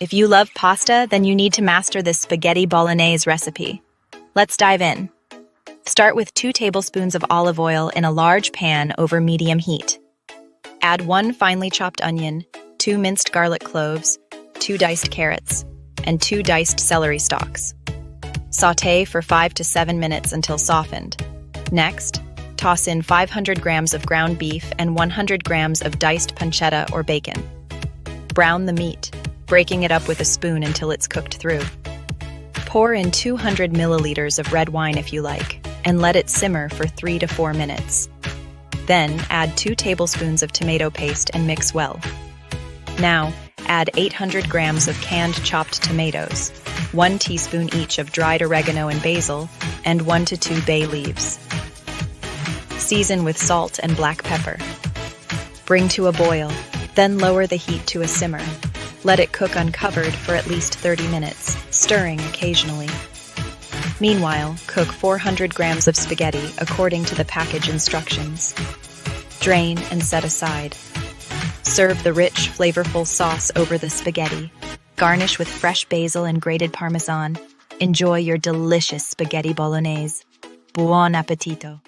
If you love pasta, then you need to master this spaghetti bolognese recipe. Let's dive in. Start with 2 tablespoons of olive oil in a large pan over medium heat. Add 1 finely chopped onion, 2 minced garlic cloves, 2 diced carrots, and 2 diced celery stalks. Sauté for 5 to 7 minutes until softened. Next, toss in 500 grams of ground beef and 100 grams of diced pancetta or bacon. Brown the meat, breaking it up with a spoon until it's cooked through. Pour in 200 milliliters of red wine if you like, and let it simmer for 3 to 4 minutes. Then add 2 tablespoons of tomato paste and mix well. Now, add 800 grams of canned chopped tomatoes, 1 teaspoon each of dried oregano and basil, and 1 to 2 bay leaves. Season with salt and black pepper. Bring to a boil, then lower the heat to a simmer. Let it cook uncovered for at least 30 minutes, stirring occasionally. Meanwhile, cook 400 grams of spaghetti according to the package instructions. Drain and set aside. Serve the rich, flavorful sauce over the spaghetti. Garnish with fresh basil and grated Parmesan. Enjoy your delicious spaghetti bolognese. Buon appetito!